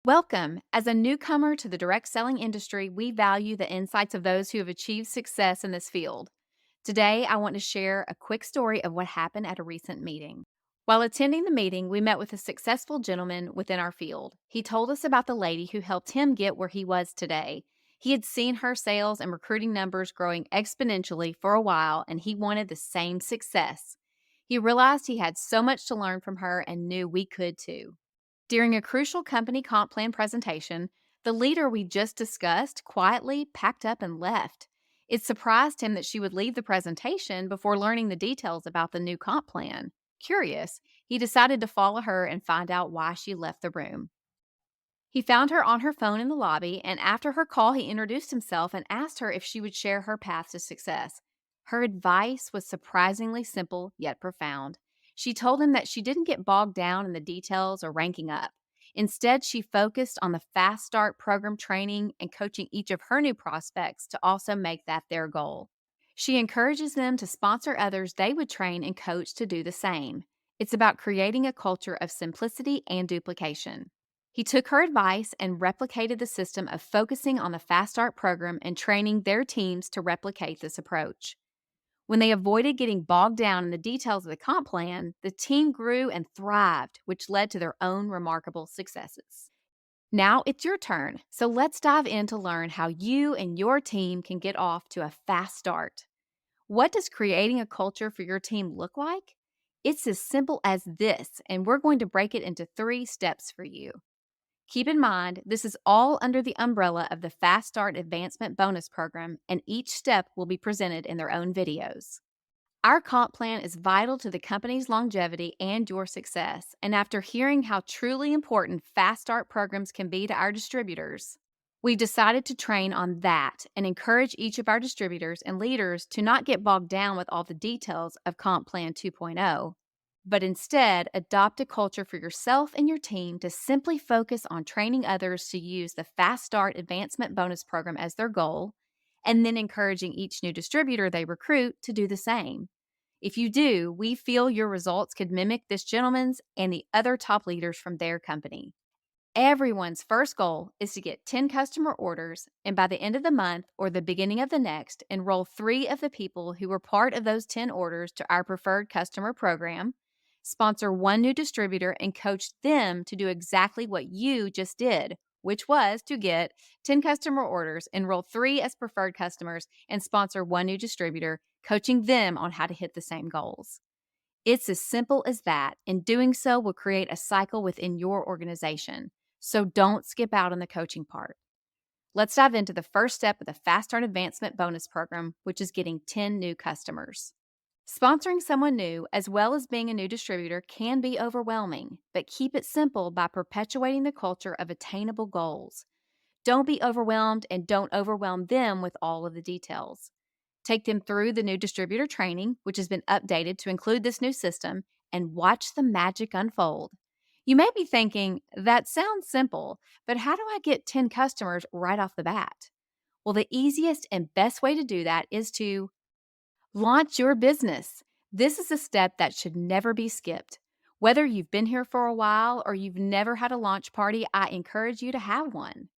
Welcome. As a newcomer to the direct selling industry, we value the insights of those who have achieved success in this field. Today, I want to share a quick story of what happened at a recent meeting. While attending the meeting, we met with a successful gentleman within our field. He told us about the lady who helped him get where he was today. He had seen her sales and recruiting numbers growing exponentially for a while, and he wanted the same success. He realized he had so much to learn from her and knew we could too. During a crucial company comp plan presentation, the leader we just discussed quietly packed up and left. It surprised him that she would leave the presentation before learning the details about the new comp plan. Curious, he decided to follow her and find out why she left the room. He found her on her phone in the lobby, and after her call, he introduced himself and asked her if she would share her path to success. Her advice was surprisingly simple yet profound. She told him that she didn't get bogged down in the details or ranking up. Instead, she focused on the Fast Start program training and coaching each of her new prospects to also make that their goal. She encourages them to sponsor others they would train and coach to do the same. It's about creating a culture of simplicity and duplication. He took her advice and replicated the system of focusing on the Fast Start program and training their teams to replicate this approach. When they avoided getting bogged down in the details of the comp plan, the team grew and thrived, which led to their own remarkable successes. Now it's your turn, so let's dive in to learn how you and your team can get off to a fast start. What does creating a culture for your team look like? It's as simple as this, and we're going to break it into 3 steps for you. Keep in mind, this is all under the umbrella of the Fast Start Advancement Bonus Program, and each step will be presented in their own videos. Our comp plan is vital to the company's longevity and your success, and after hearing how truly important Fast Start programs can be to our distributors, we decided to train on that and encourage each of our distributors and leaders to not get bogged down with all the details of Comp Plan 2.0, but instead adopt a culture for yourself and your team to simply focus on training others to use the Fast Start Advancement Bonus Program as their goal, and then encouraging each new distributor they recruit to do the same. If you do, we feel your results could mimic this gentleman's and the other top leaders from their company. Everyone's first goal is to get 10 customer orders, and by the end of the month or the beginning of the next, enroll 3 of the people who were part of those 10 orders to our preferred customer program, sponsor 1 new distributor, and coach them to do exactly what you just did, which was to get 10 customer orders, enroll 3 as preferred customers, and sponsor 1 new distributor, coaching them on how to hit the same goals. It's as simple as that, and doing so will create a cycle within your organization. So don't skip out on the coaching part. Let's dive into the first step of the Fast Start Advancement Bonus Program, which is getting 10 new customers. Sponsoring someone new, as well as being a new distributor, can be overwhelming, but keep it simple by perpetuating the culture of attainable goals. Don't be overwhelmed and don't overwhelm them with all of the details. Take them through the new distributor training, which has been updated to include this new system, and watch the magic unfold. You may be thinking, that sounds simple, but how do I get 10 customers right off the bat? Well, the easiest and best way to do that is to launch your business. This is a step that should never be skipped. Whether you've been here for a while or you've never had a launch party, I encourage you to have one.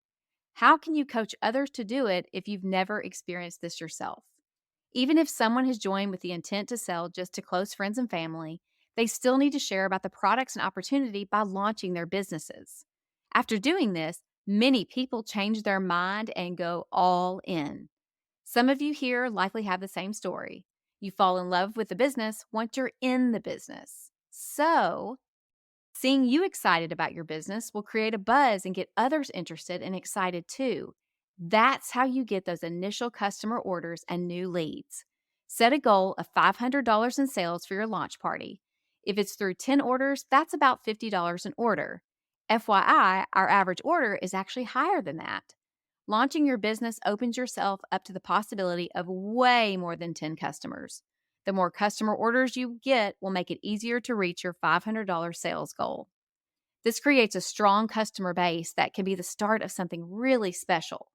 How can you coach others to do it if you've never experienced this yourself? Even if someone has joined with the intent to sell just to close friends and family, they still need to share about the products and opportunity by launching their businesses. After doing this, many people change their mind and go all in. Some of you here likely have the same story. You fall in love with the business once you're in the business. So, seeing you excited about your business will create a buzz and get others interested and excited too. That's how you get those initial customer orders and new leads. Set a goal of $500 in sales for your launch party. If it's through 10 orders, that's about $50 an order. FYI, our average order is actually higher than that. Launching your business opens yourself up to the possibility of way more than 10 customers. The more customer orders you get will make it easier to reach your $500 sales goal. This creates a strong customer base that can be the start of something really special.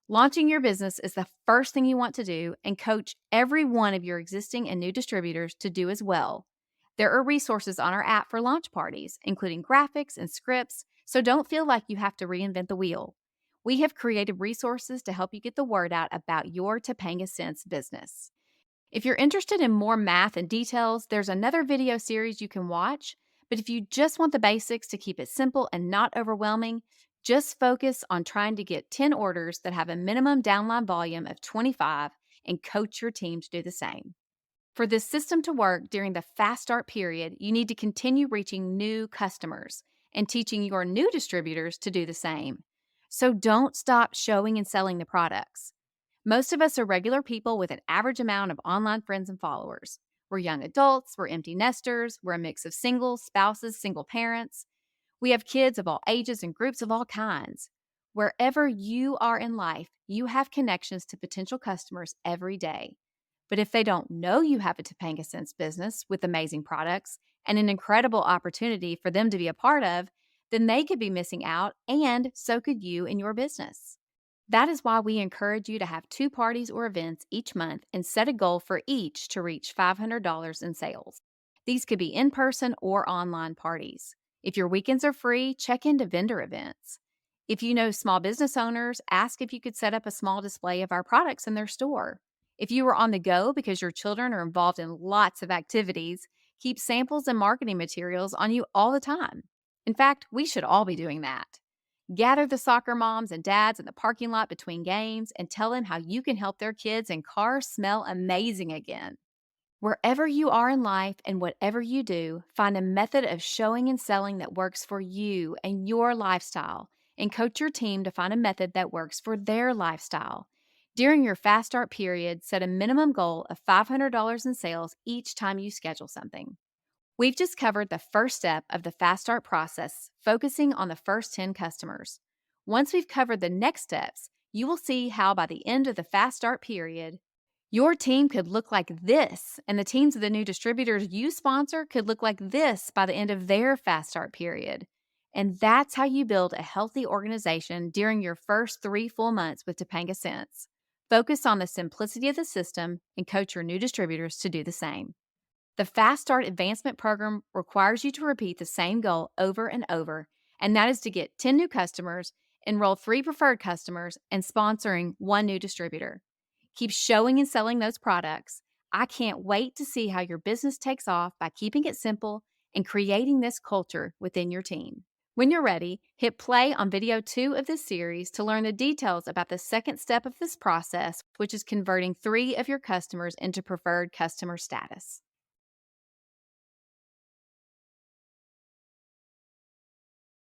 Launching your business is the first thing you want to do, and coach every one of your existing and new distributors to do as well. There are resources on our app for launch parties, including graphics and scripts, so don't feel like you have to reinvent the wheel. We have created resources to help you get the word out about your Topanga Sense business. If you're interested in more math and details, there's another video series you can watch. But if you just want the basics to keep it simple and not overwhelming, just focus on trying to get 10 orders that have a minimum downline volume of 25 and coach your team to do the same. For this system to work during the fast start period, you need to continue reaching new customers and teaching your new distributors to do the same. So don't stop showing and selling the products. Most of us are regular people with an average amount of online friends and followers. We're young adults, we're empty nesters, we're a mix of singles, spouses, single parents. We have kids of all ages and groups of all kinds. Wherever you are in life, you have connections to potential customers every day. But if they don't know you have a Topanga Sense business with amazing products and an incredible opportunity for them to be a part of, then they could be missing out, and so could you in your business. That is why we encourage you to have 2 parties or events each month and set a goal for each to reach $500 in sales. These could be in person or online parties. If your weekends are free, check into vendor events. If you know small business owners, ask if you could set up a small display of our products in their store. If you are on the go because your children are involved in lots of activities, keep samples and marketing materials on you all the time. In fact, we should all be doing that. Gather the soccer moms and dads in the parking lot between games and tell them how you can help their kids and cars smell amazing again. Wherever you are in life and whatever you do, find a method of showing and selling that works for you and your lifestyle, and coach your team to find a method that works for their lifestyle. During your fast start period, set a minimum goal of $500 in sales each time you schedule something. We've just covered the first step of the fast start process, focusing on the first 10 customers. Once we've covered the next steps, you will see how by the end of the fast start period, your team could look like this, and the teams of the new distributors you sponsor could look like this by the end of their fast start period. And that's how you build a healthy organization during your first 3 full months with Topanga Sense. Focus on the simplicity of the system and coach your new distributors to do the same. The Fast Start Advancement Program requires you to repeat the same goal over and over, and that is to get 10 new customers, enroll 3 preferred customers, and sponsoring 1 new distributor. Keep showing and selling those products. I can't wait to see how your business takes off by keeping it simple and creating this culture within your team. When you're ready, hit play on video 2 of this series to learn the details about the second step of this process, which is converting 3 of your customers into preferred customer status.